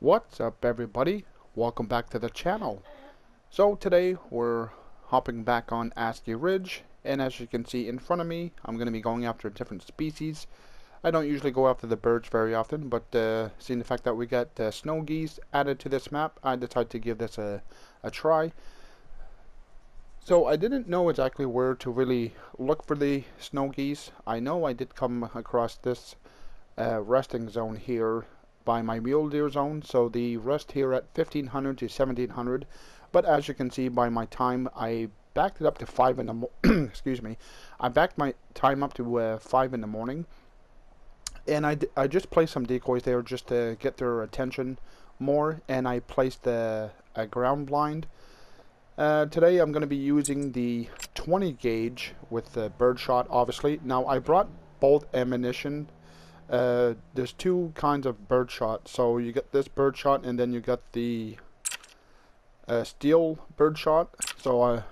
What's up everybody? Welcome back to the channel. So today we're hopping back on ASCII Ridge, and as you can see in front of me, I'm going to be going after different species. I don't usually go after the birds very often, but seeing the fact that we got snow geese added to this map, I decided to give this a try. So I didn't know exactly where to really look for the snow geese. I know I did come across this resting zone here by my mule deer zone, so the rest here at 1500 to 1700, but as you can see by my time, I backed it up to 5 in the excuse me, I backed my time up to 5 in the morning, and I just placed some decoys there just to get their attention more, and I placed a ground blind. Today I'm going to be using the 20 gauge with the birdshot, obviously. Now I brought both ammunition. There's two kinds of birdshot. So you get this birdshot, and then you got the steel birdshot. So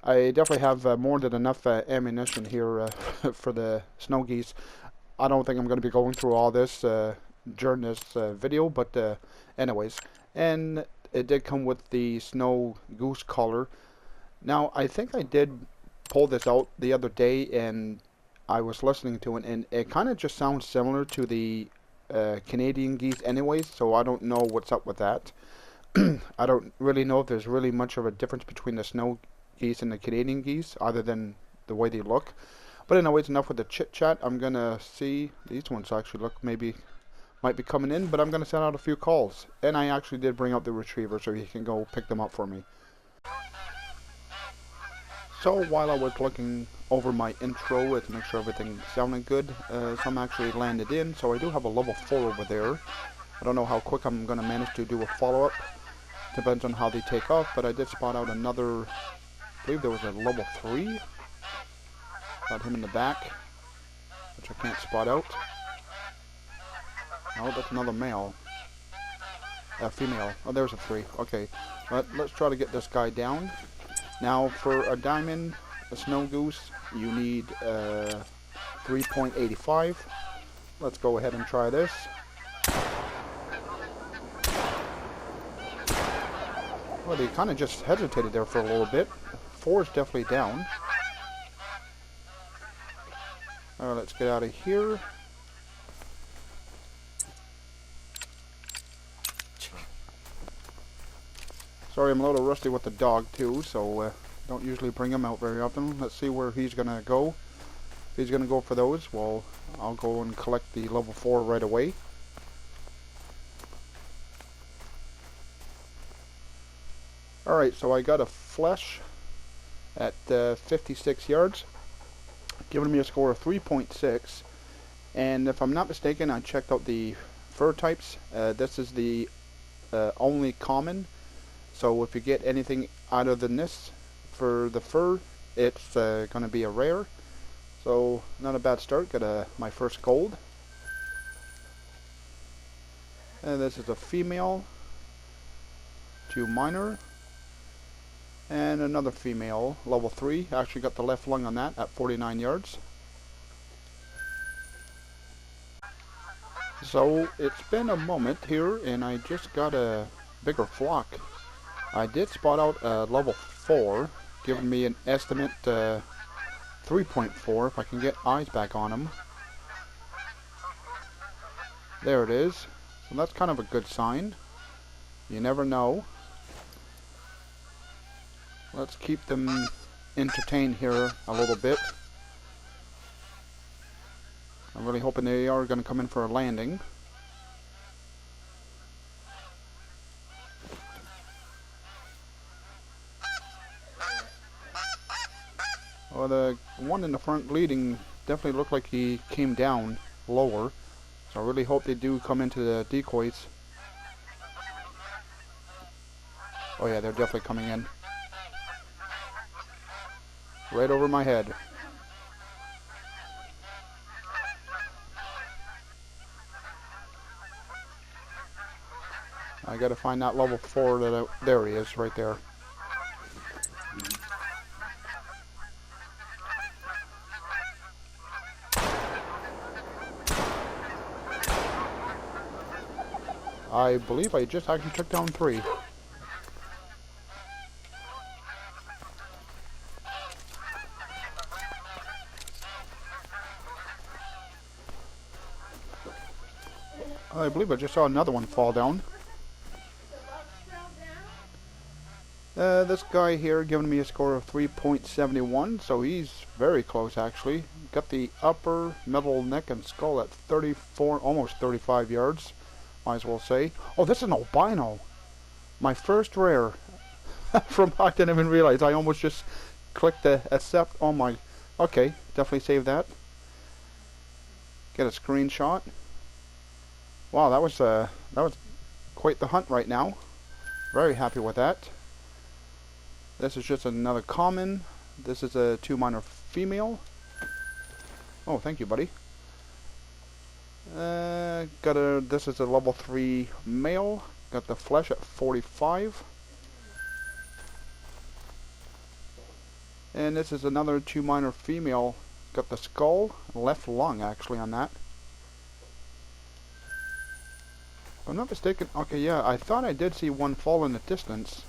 I definitely have more than enough ammunition here for the snow geese. I don't think I'm going to be going through all this during this video, but anyways, and it did come with the snow goose collar. Now I think I did pull this out the other day, and I was listening to it, and it kind of just sounds similar to the Canadian geese anyways, so I don't know what's up with that. I don't really know if there's really much of a difference between the snow geese and the Canadian geese, other than the way they look. But anyways, enough with the chit chat. I'm gonna see, these ones actually look might be coming in, but I'm gonna send out a few calls. And I actually did bring out the retriever so he can go pick them up for me. So while I was looking over my intro to make sure everything sounded good, some actually landed in, so I do have a level 4 over there. I don't know how quick I'm going to manage to do a follow-up. Depends on how they take off, but I did spot out another, I believe there was a level 3. Got him in the back, which I can't spot out. Oh, that's another male. Female. Oh, there's a 3. Okay, let's try to get this guy down. Now, for a diamond, a snow goose, you need 3.85. Let's go ahead and try this. Well, they kind of just hesitated there for a little bit. 4 is definitely down. Alright, let's get out of here. Sorry, I'm a little rusty with the dog too, so don't usually bring him out very often. Let's see where he's gonna go. If he's gonna go for those, well, I'll go and collect the level 4 right away. Alright, so I got a flesh at 56 yards, giving me a score of 3.6. And if I'm not mistaken, I checked out the fur types. This is the only common. So if you get anything other than this for the fur, it's going to be a rare. So not a bad start. Got my first gold. And this is a female. 2 minor. And another female, level 3. Actually got the left lung on that at 49 yards. So it's been a moment here, and I just got a bigger flock. I did spot out level 4, giving me an estimate 3.4 if I can get eyes back on him. There it is. So that's kind of a good sign. You never know. Let's keep them entertained here a little bit. I'm really hoping they are going to come in for a landing. Well, the one in the front leading definitely looked like he came down lower. So I really hope they do come into the decoys. Oh yeah, they're definitely coming in. Right over my head. I gotta find that level 4 that there he is, right there. I believe I just actually took down 3. I believe I just saw another one fall down. This guy here giving me a score of 3.71, so he's very close actually. Got the upper, middle, neck, and skull at 34, almost 35 yards, might as well say. Oh, this is an albino. My first rare. From I didn't even realize. I almost just clicked the accept. Oh my. Okay, definitely save that. Get a screenshot. Wow, that was quite the hunt right now. Very happy with that. This is just another common. This is a 2 minor female. Oh, thank you, buddy. This is a level 3 male. Got the flesh at 45. And this is another 2 minor female. Got the skull, left lung actually on that. If I'm not mistaken, okay, yeah, I thought I did see one fall in the distance.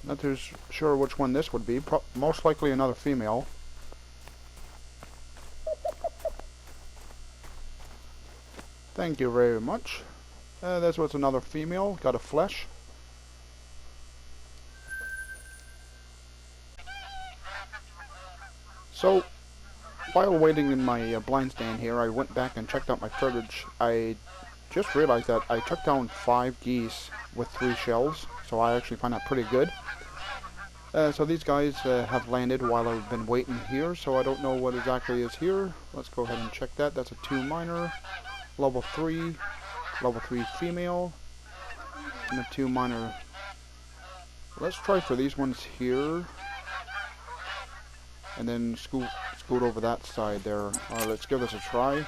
Not too sure which one this would be. Most likely another female. Thank you very much. This was another female. Got a flesh. So, while waiting in my blind stand here, I went back and checked out my footage. I just realized that I took down 5 geese with 3 shells, so I actually find that pretty good. So these guys have landed while I've been waiting here, so I don't know what exactly is here. Let's go ahead and check that. That's a 2 minor, level 3 female, and a 2 minor. Let's try for these ones here, and then scoot over that side there. Alright, let's give this a try.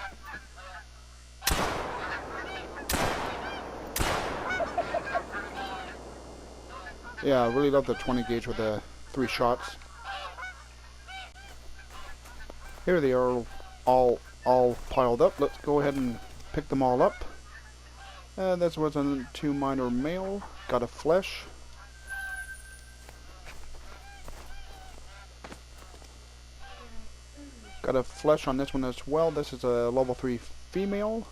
Yeah, I really love the 20 gauge with the 3 shots. Here they are, all piled up. Let's go ahead and pick them all up. This was a 2 minor male. Got a flesh. Got a flesh on this one as well. This is a level 3 female.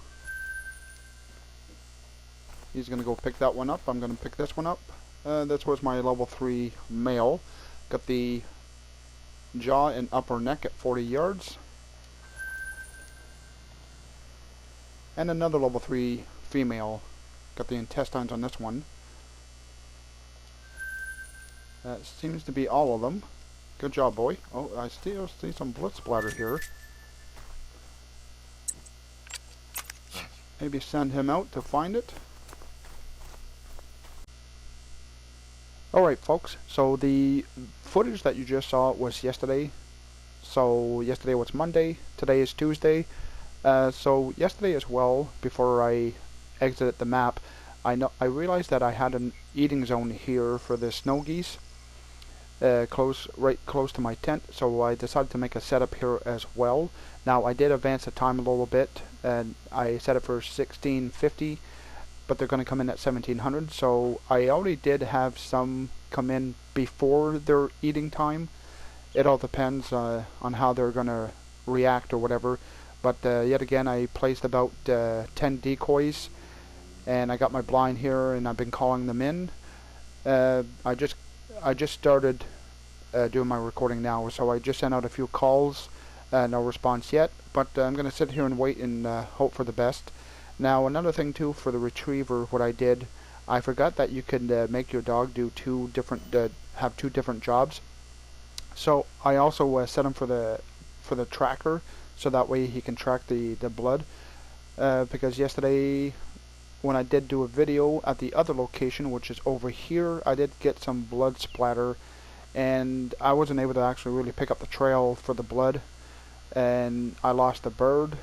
He's gonna go pick that one up. I'm gonna pick this one up. This was my level 3 male. Got the jaw and upper neck at 40 yards. And another level 3 female. Got the intestines on this one. That seems to be all of them. Good job, boy. Oh, I still see some blood splatter here. Maybe send him out to find it. Alright folks, so the footage that you just saw was yesterday. So yesterday was Monday, today is Tuesday. So yesterday as well, before I exited the map, I realized that I had an eating zone here for the snow geese. Right close to my tent, so I decided to make a setup here as well. Now I did advance the time a little bit, and I set it for 1650. But they're going to come in at 1700, so I already did have some come in before their eating time. It all depends on how they're going to react or whatever. But yet again, I placed about 10 decoys, and I got my blind here, and I've been calling them in. I just started doing my recording now, so I just sent out a few calls. No response yet, but I'm going to sit here and wait and hope for the best. Now another thing too for the retriever, what I did, I forgot that you could make your dog do have two different jobs. So I also set him for the tracker, so that way he can track the blood. Because yesterday when I did do a video at the other location, which is over here, I did get some blood splatter, and I wasn't able to actually really pick up the trail for the blood, and I lost the bird.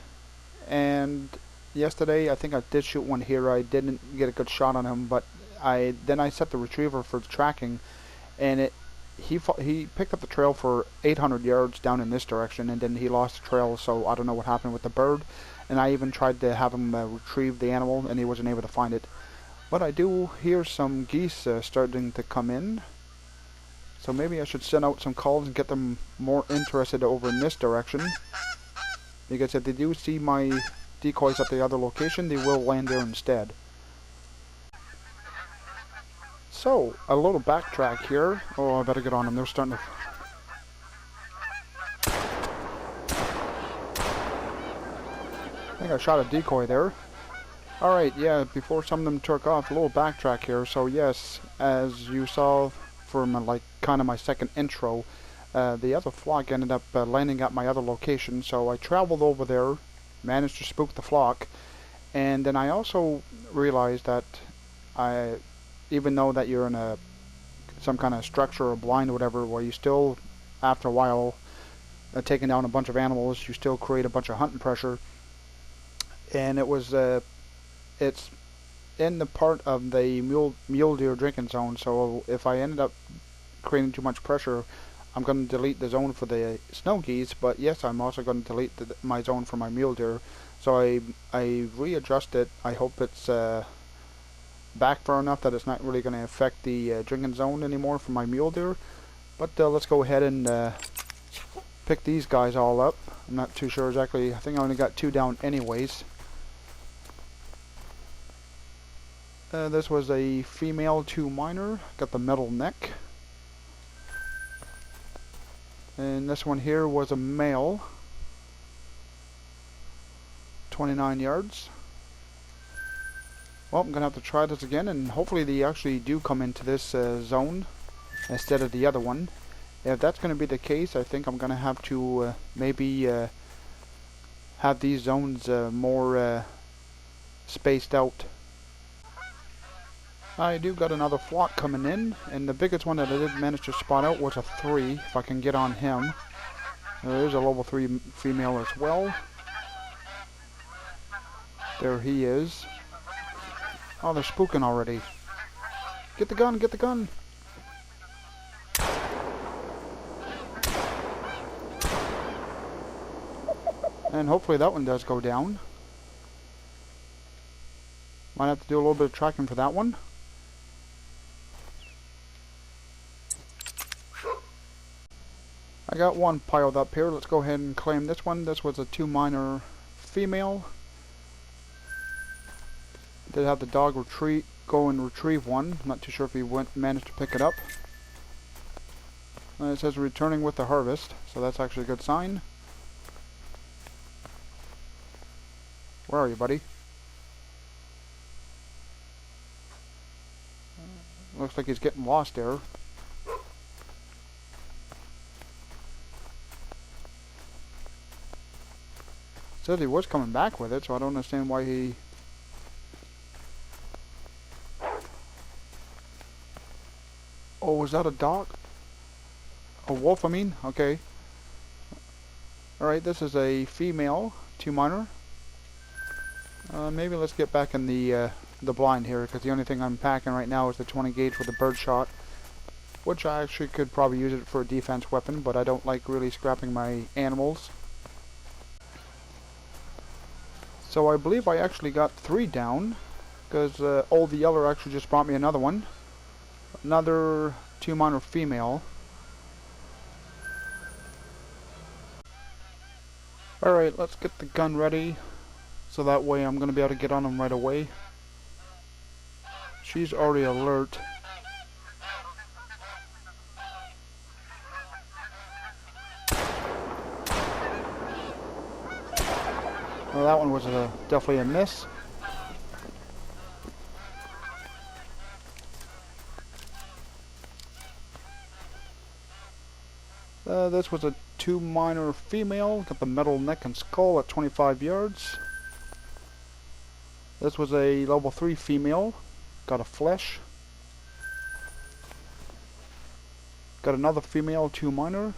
And yesterday, I think I did shoot one here. I didn't get a good shot on him, but then I set the retriever for tracking, and he picked up the trail for 800 yards down in this direction, and then he lost the trail, so I don't know what happened with the bird. And I even tried to have him retrieve the animal, and he wasn't able to find it. But I do hear some geese starting to come in, so maybe I should send out some calls and get them more interested over in this direction. Because if they do see my decoys at the other location, they will land there instead. So, a little backtrack here. Oh, I better get on them. They're starting to... I think I shot a decoy there. Alright, yeah, before some of them took off, a little backtrack here. So yes, as you saw from kind of my second intro, the other flock ended up landing at my other location. So I traveled over there, managed to spook the flock, and then I also realized that even though that you're in some kind of structure or blind or whatever, where you still, after a while, taking down a bunch of animals, you still create a bunch of hunting pressure. And it's in the part of the mule deer drinking zone, so if I ended up creating too much pressure, I'm going to delete the zone for the snow geese, but yes, I'm also going to delete my zone for my mule deer. So I readjust it. I hope it's back far enough that it's not really going to affect the drinking zone anymore for my mule deer. But let's go ahead and pick these guys all up. I'm not too sure exactly. I think I only got 2 down anyways. This was a female 2 minor, got the metal neck. And this one here was a male, 29 yards. Well, I'm going to have to try this again, and hopefully they actually do come into this zone instead of the other one. If that's going to be the case, I think I'm going to have to maybe have these zones more spaced out. I do got another flock coming in, and the biggest one that I did manage to spot out was a 3, if I can get on him. There's a level 3 female as well. There he is. Oh, they're spooking already. Get the gun, get the gun! And hopefully that one does go down. Might have to do a little bit of tracking for that one. I got one piled up here. Let's go ahead and claim this one. This was a 2 minor female. Did have the dog go and retrieve one. I'm not too sure if he managed to pick it up. It says returning with the harvest, so that's actually a good sign. Where are you, buddy? Looks like he's getting lost there. Said he was coming back with it, so I don't understand why he... Oh, was that a dog? A wolf, I mean? Okay. Alright, this is a female 2 minor. Maybe let's get back in the blind here, because the only thing I'm packing right now is the 20 gauge with the bird shot, which I actually could probably use it for a defense weapon, but I don't like really scrapping my animals. So I believe I actually got 3 down, because Old the Yeller actually just brought me another one. Another 2 minor female. Alright, let's get the gun ready, so that way I'm going to be able to get on them right away. She's already alert. Well, that one was definitely a miss. This was a 2 minor female, got the metal neck and skull at 25 yards. This was a level 3 female, got a flesh. Got another female 2 minor.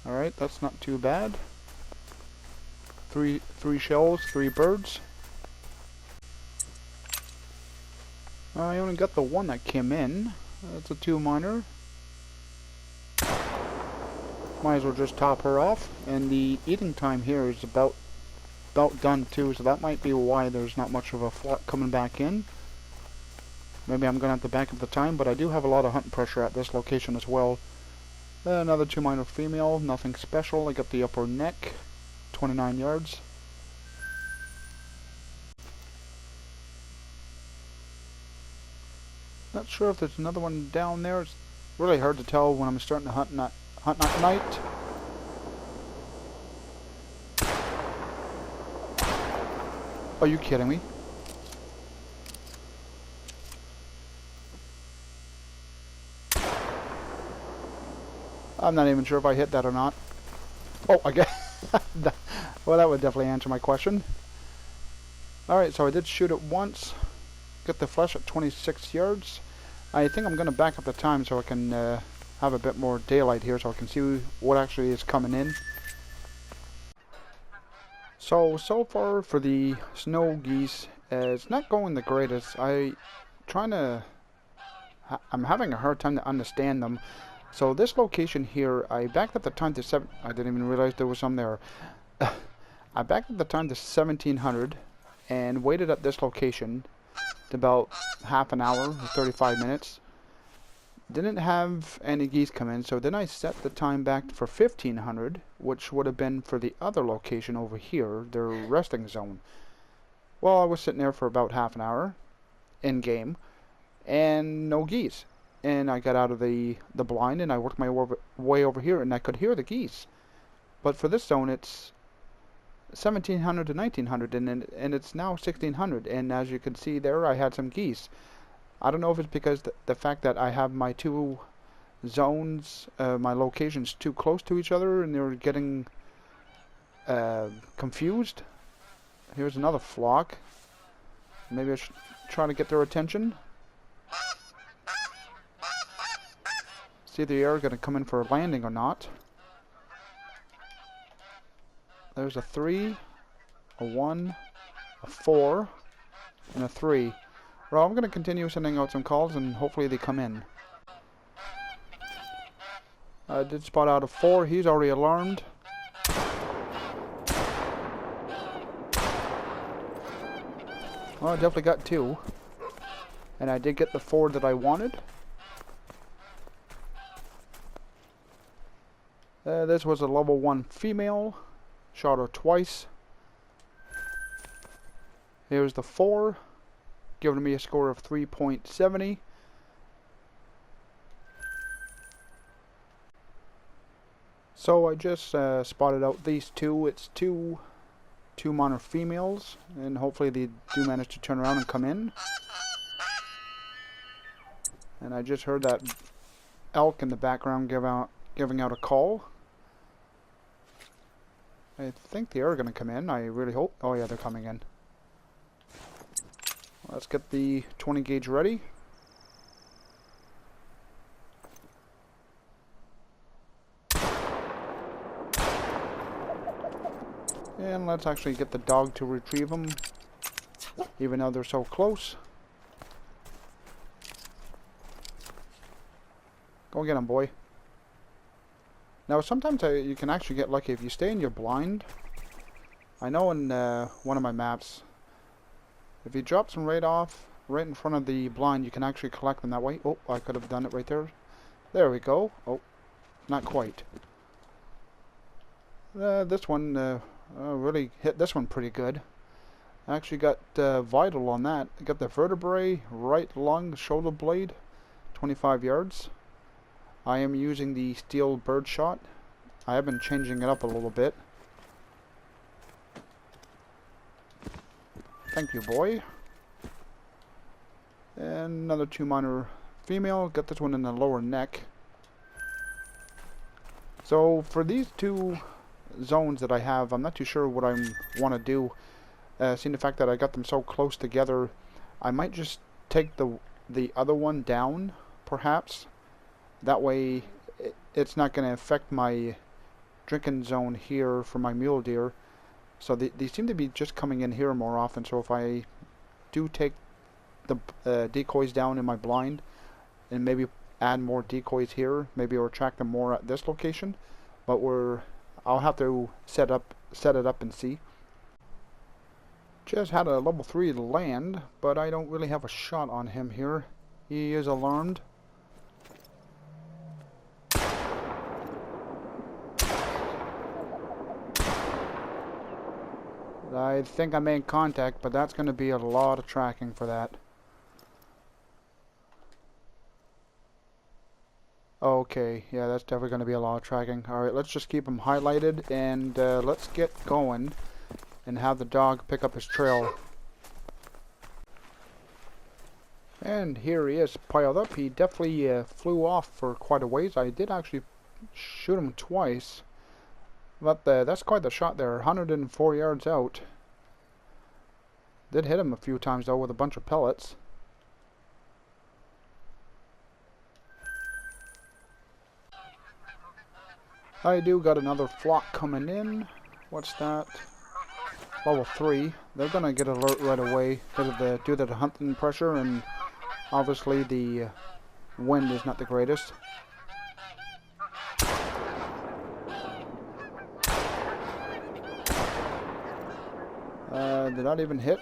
Alright, that's not too bad. Three shells, 3 birds. I only got the one that came in. That's a 2-miner. Might as well just top her off. And the eating time here is about done too, so that might be why there's not much of a flock coming back in. Maybe I'm going to have to back up the time, but I do have a lot of hunting pressure at this location as well. Another 2-miner female, nothing special. I got the upper neck, 29 yards. Not sure if there's another one down there. It's really hard to tell when I'm starting to hunt at night. Are you kidding me? I'm not even sure if I hit that or not. Oh, I guess. Well, that would definitely answer my question. Alright, so I did shoot it once. Got the flesh at 26 yards. I think I'm going to back up the time so I can have a bit more daylight here so I can see what actually is coming in. So far for the snow geese, it's not going the greatest. I'm having a hard time to understand them. So this location here, I backed up the time to I didn't even realize there was some there. I backed up the time to 1700 and waited at this location to about half an hour, 35 minutes. Didn't have any geese come in, so then I set the time back for 1500, which would have been for the other location over here, their resting zone. Well, I was sitting there for about half an hour in game and no geese. And I got out of the blind and I worked my way over here and I could hear the geese. But for this zone it's 1700 to 1900 and it's now 1600, and as you can see there I had some geese. I don't know if it's because the fact that I have my two zones, my locations too close to each other and they're getting confused. Here's another flock. Maybe I should try to get their attention. See if they are going to come in for a landing or not. There's a 3, a 1, a 4, and a 3. Well, I'm going to continue sending out some calls and hopefully they come in. I did spot out a 4. He's already alarmed. Well, I definitely got 2. And I did get the 4 that I wanted. This was a level 1 female. Shot her twice. Here's the 4. Giving me a score of 3.70. So I just spotted out these 2. It's two miner females. And hopefully they do manage to turn around and come in. And I just heard that elk in the background giving out a call. I think they are going to come in. I really hope. Oh yeah, they're coming in. Let's get the 20 gauge ready. And let's actually get the dog to retrieve them, even though they're so close. Go get him, boy. Now, sometimes you can actually get lucky if you stay in your blind. I know in one of my maps, if you drop some right in front of the blind, you can actually collect them that way. Oh, I could have done it right there. There we go. Oh, not quite. This one really hit this one pretty good. I actually got vital on that. I got the vertebrae, right lung, shoulder blade, 25 yards. I am using the steel bird shot. I have been changing it up a little bit. Thank you, boy. And another 2 miner female. Got this one in the lower neck. So for these 2 zones that I have, I'm not too sure what I want to do. Seeing the fact that I got them so close together, I might just take the other one down, perhaps. That way, it's not going to affect my drinking zone here for my mule deer. So they seem to be just coming in here more often. So if I do take the decoys down in my blind, and maybe add more decoys here. Maybe we'll attract them more at this location. But I'll have to set it up and see. Just had a level 3 land, but I don't really have a shot on him here. He is alarmed. I think I made contact, but that's going to be a lot of tracking for that. Okay, yeah, that's definitely going to be a lot of tracking. Alright, let's just keep him highlighted, and let's get going and have the dog pick up his trail. And here he is, piled up. He definitely flew off for quite a ways. I did actually shoot him twice. But that's quite the shot there, 104 yards out. Did hit him a few times though with a bunch of pellets. I do got another flock coming in. What's that? Level 3. They're gonna get alert right away due to the hunting pressure, and obviously the wind is not the greatest. Did not even hit.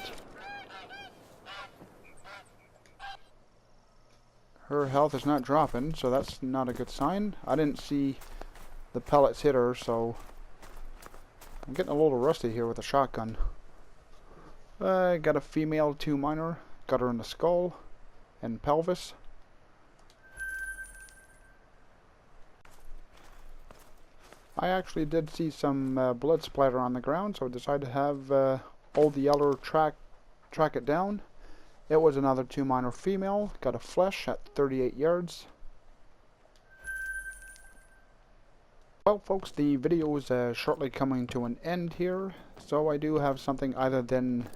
Her health is not dropping, so that's not a good sign. I didn't see the pellets hit her, so I'm getting a little rusty here with a shotgun. Got a female 2 miner. Got her in the skull and pelvis. I actually did see some blood splatter on the ground, so I decided to have Old Yeller track it down. It was another 2 miner female. Got a flesh at 38 yards. Well, folks, the video is shortly coming to an end here, so I do have something other than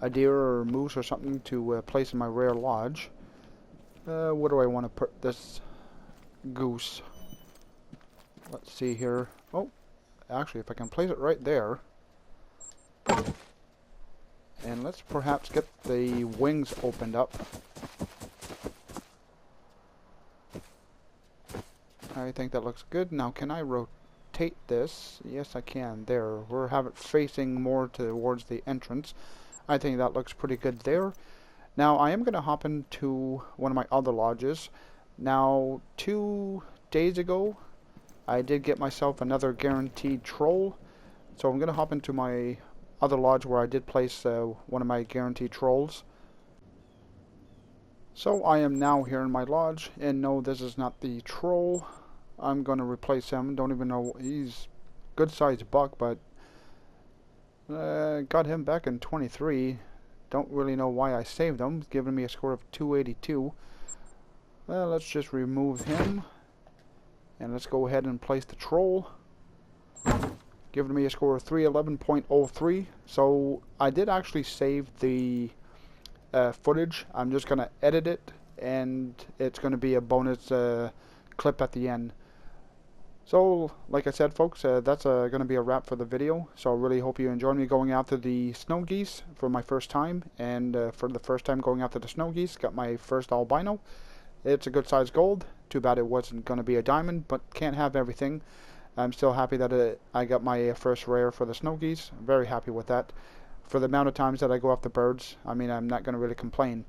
a deer or moose or something to place in my rare lodge. Where do I want to put this goose? Let's see here. Oh, actually, if I can place it right there. And let's perhaps get the wings opened up. I think that looks good. Now, can I rotate this? Yes, I can. There. We'll have it facing more towards the entrance. I think that looks pretty good there. Now, I am going to hop into one of my other lodges. Now, 2 days ago, I did get myself another guaranteed troll. So I'm going to hop into my other lodge where I did place one of my guaranteed trolls. So I am now here in my lodge, and no, this is not the troll. I'm going to replace him. Don't even know, he's good sized buck, but got him back in 23. Don't really know why I saved him, giving me a score of 282. Well, let's just remove him, and let's go ahead and place the troll. Giving me a score of 311.03. So I did actually save the footage. I'm just going to edit it, and it's going to be a bonus clip at the end. So, like I said, folks, that's going to be a wrap for the video. So I really hope you enjoyed me going after the snow geese for my first time. And for the first time going after the snow geese, got my first albino. It's a good size gold. Too bad it wasn't going to be a diamond, but can't have everything. I'm still happy that I got my first rare for the snow geese. I'm very happy with that. For the amount of times that I go after birds, I mean, I'm not going to really complain.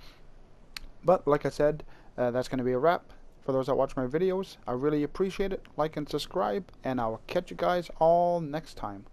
But like I said, that's going to be a wrap. For those that watch my videos, I really appreciate it. Like and subscribe, and I'll catch you guys all next time.